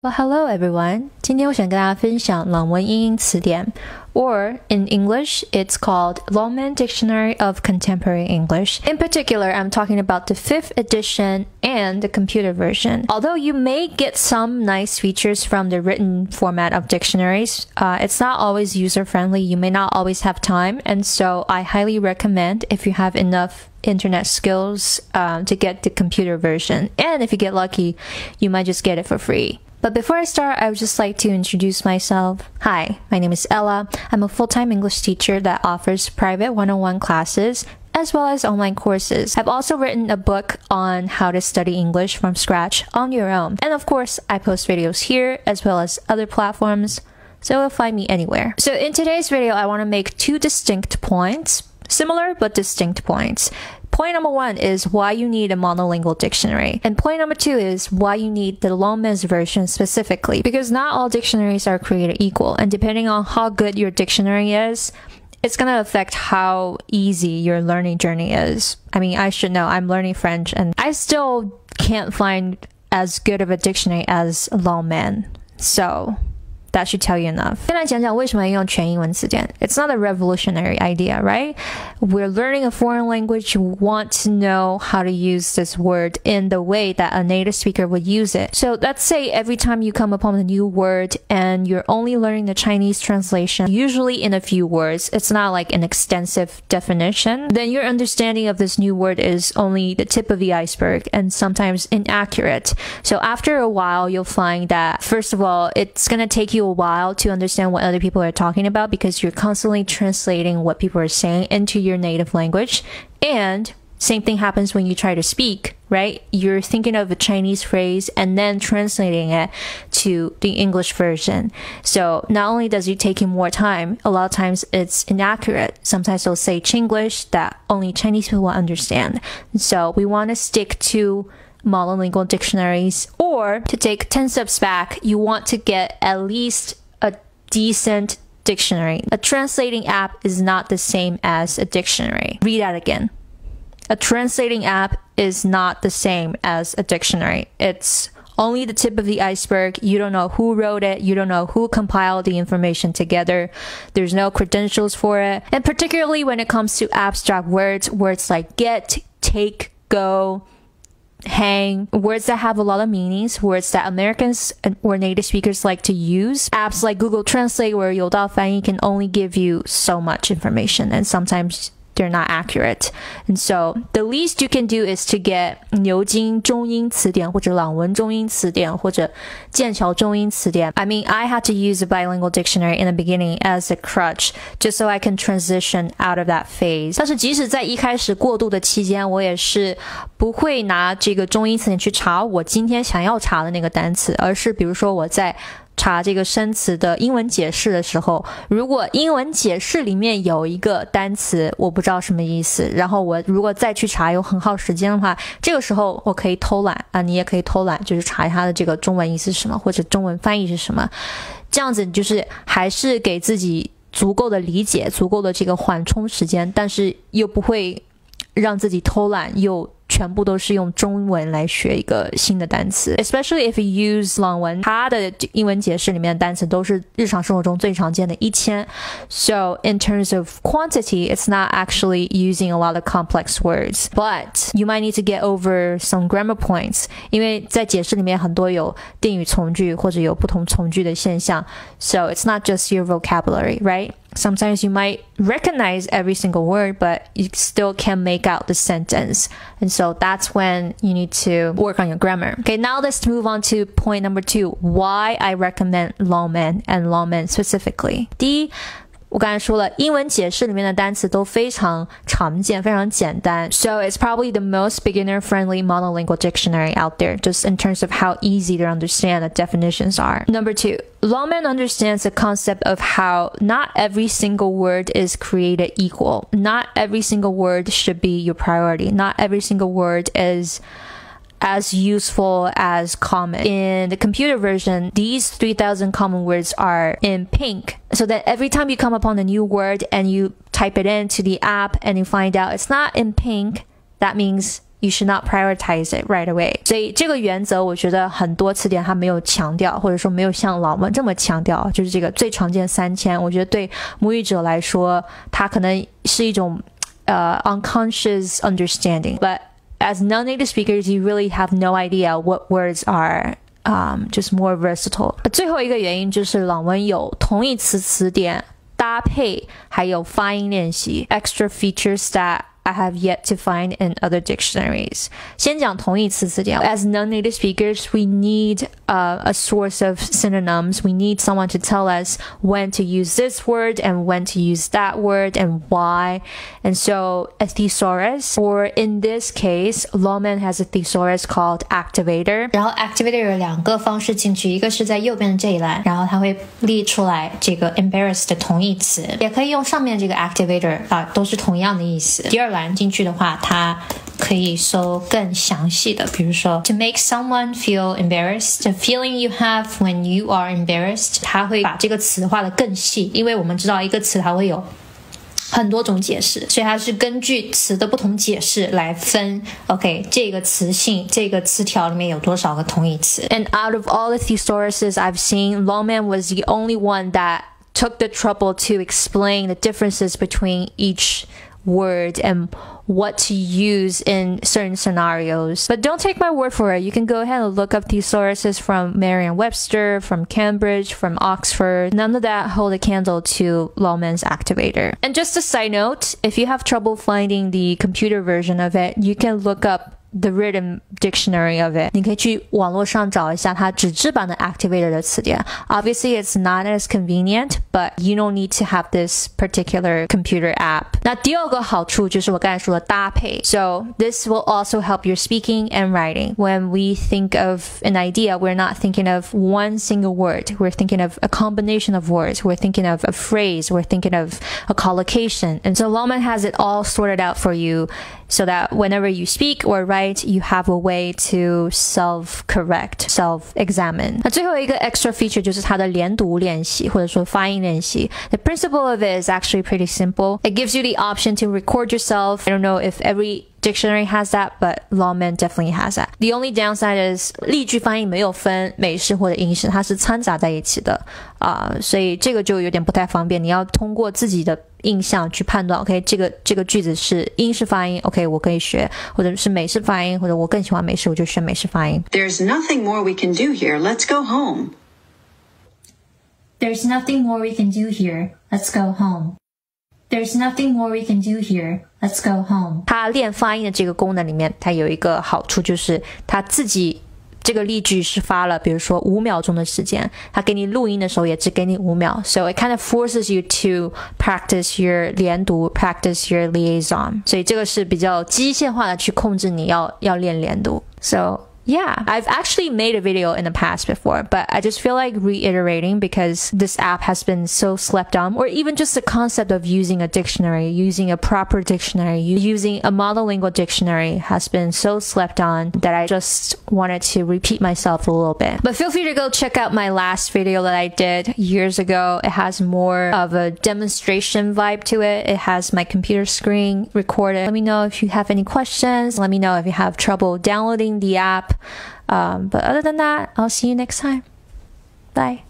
Well, hello everyone. 今天我想跟大家分享朗文英英词典 or in English, it's called Longman Dictionary of Contemporary English. In particular, I'm talking about the 5th edition and the computer version. Although you may get some nice features from the written format of dictionaries, it's not always user-friendly. You may not always have time, and so I highly recommend if you have enough internet skills to get the computer version. And if you get lucky, you might just get it for free.But before I start, I would just like to introduce myself. Hi, my name is Ella. I'm a full-time English teacher that offers private one-on-one classes as well as online courses. I've also written a book on how to study English from scratch on your own. And of course, I post videos here as well as other platforms, so you'll find me anywhere. So in today's video, I want to make 2 distinct points, similar but distinct points.Point number 1 is why you need a monolingual dictionary. And point number 2 is why you need the Longman's version specifically. Because not all dictionaries are created equal. And depending on how good your dictionary is, it's going to affect how easy your learning journey is. I mean, I should know. I'm learning French and I still can't find as good of a dictionary as Longman. So...That should tell you enough. 先来讲讲为什么要用全英文词典. It's not a revolutionary idea, right? We're learning a foreign language. You want to know how to use this word in the way that a native speaker would use it. So let's say every time you come upon a new word and you're only learning the Chinese translation, usually in a few words, it's not like an extensive definition, then your understanding of this new word is only the tip of the iceberg and sometimes inaccurate. So after a while, you'll find that, first of all, it's going to take you a while to understand what other people are talking about because you're constantly translating what people are saying into your native language. And same thing happens when you try to speak, right? You're thinking of a Chinese phrase and then translating it to the English version. So not only does it take you more time, a lot of times it's inaccurate. Sometimes they'll say Chinglish that only Chinese people will understand. So we want to stick to monolingual dictionaries, or to take 10 steps back, you want to get at least a decent dictionary. A translating app is not the same as a dictionary. Read that again. A translating app is not the same as a dictionary. It's only the tip of the iceberg. You don't know who wrote it. You don't know who compiled the information together. There's no credentials for it. And particularly when it comes to abstract words like get, take, go,hang, words that have a lot of meanings, words that Americans or native speakers like to use. Apps like Google Translate or 有道翻译 can only give you so much information, and sometimes they're not accurate. And so the least you can do is to get 牛津中英词典或者朗文中英词典或者剑桥中英词典. I mean, I had to use a bilingual dictionary in the beginning as a crutch just so I can transition out of that phase. 但是即使在一开始过渡的期间，我也是不会拿这个中英词典去查我今天想要查的那个单词，而是比如说我在查这个生词的英文解释的时候，如果英文解释里面有一个单词我不知道什么意思，然后我如果再去查又很耗时间的话，这个时候我可以偷懒啊，你也可以偷懒，就是查它的这个中文意思是什么，或者中文翻译是什么，这样子就是还是给自己足够的理解，足够的这个缓冲时间，但是又不会让自己偷懒又全部都是用中文来学一个新的单词 especially if you use 朗文，它的英文解释里面的单词都是日常生活中最常见的1000 so in terms of quantity it's not actually using a lot of complex words, but you might need to get over some grammar points 因为在解释里面很多有定语从句或者有不同从句的现象 so it's not just your vocabulary, right? Sometimes you might recognize every single word, but you still can't make out the sentence. And so that's when you need to work on your grammar. Okay, now let's move on to point number 2, why I recommend Longman and Longman specifically. 第一，我刚才说了，英文解释里面的单词都非常常见，非常简单。So it's probably the most beginner-friendly monolingual dictionary out there, just in terms of how easy to understand the definitions are. Number 2, Longman understands the concept of how not every single word is created equal. Not every single word should be your priority. Not every single word is as useful as common. In the computer version, these 3,000 common words are in pink. So that every time you come upon a new word and you type it into the app and you find out it's not in pink, that means You should not prioritize it right away. 所以这个原则我觉得很多词典它没有强调，或者说没有像老文这么强调，就是这个最常见3000，我觉得对母语者来说它可能是一种unconscious understanding. But as non-native speakers, you really have no idea what words are just more versatile. 最后一个原因就是朗文有同义词词典搭配还有发音练习 extra features that I have yet to find in other dictionaries. 先讲同义词词典 As non-native speakers, we need a source of synonyms. We need someone to tell us when to use this word and when to use that word and why. And so a thesaurus, or in this case, Lawman has a thesaurus called activator. 然后 activator 有2个方式进去，一个是在右边的这一栏，然后它会列出来这个 embarrassed 的同义词，也可以用上面这个 activator 都是同样的意思。第二栏进去的话，它可以搜更详细的，比如说 to make someone feel embarrassed, the feeling you have when you are embarrassed. 它会把这个词画得更细，因为我们知道一个词它会有很多种解释，所以它是根据词的不同解释来分 OK 这个词性这个词条里面有多少个同义词。 And out of all the thesauruses I've seen, Lawman was the only one that took the trouble to explain the differences between each word and what to use in certain scenarios. But don't take my word for it. You can go ahead and look up thesauruses from Merriam-Webster, from Cambridge, from Oxford. None of that hold a candle to Lawman's activator. And just a side note, if you have trouble finding the computer version of it, you can look up the written dictionary of it. 你可以去网络上找一下它纸质版的 activator 的词典。Obviously, it's not as convenient, but you don't need to have this particular computer app. 那第二个好处就是我刚才说的搭配。So this will also help your speaking and writing. When we think of an idea, we're not thinking of one single word. We're thinking of a combination of words. We're thinking of a phrase. We're thinking of a collocation. And so Lawman has it all sorted out for you so that whenever you speak or write, you have a way to self-correct, self-examine. 那最后一个 extra feature 就是它的连读练习或者说发音练习。The principle of it is actually pretty simple. It gives you the option to record yourself. I don't know if every dictionary has that, but Lawman definitely has that. The only downside is 例句发音没有分美式或者英式，它是掺杂在一起的所以这个就有点不太方便。你要通过自己的印象去判断 OK 这个句子是英式发音 OK 我可以学，或者是美式发音，或者我更喜欢美式我就选美式发音。 There's nothing more we can do here. Let's go home. There's nothing more we can do here. Let's go home. There's nothing more we can do here. Let's go home. 它练发音的这个功能里面，它有一个好处就是它自己这个例句是发了比如说5秒钟的时间，它给你录音的时候也只给你5秒 So it kind of forces you to practice your 连读 practice your liaison 所以这个是比较机械化的去控制你要练连读 So yeah, I've actually made a video in the past before, but I just feel like reiterating because this app has been so slept on, or even just the concept of using a dictionary, using a proper dictionary, using a monolingual dictionary has been so slept on that I just wanted to repeat myself a little bit. But feel free to go check out my last video that I did years ago. It has more of a demonstration vibe to it. It has my computer screen recorded. Let me know if you have any questions. Let me know if you have trouble downloading the app. But other than that, I'll see you next time. Bye.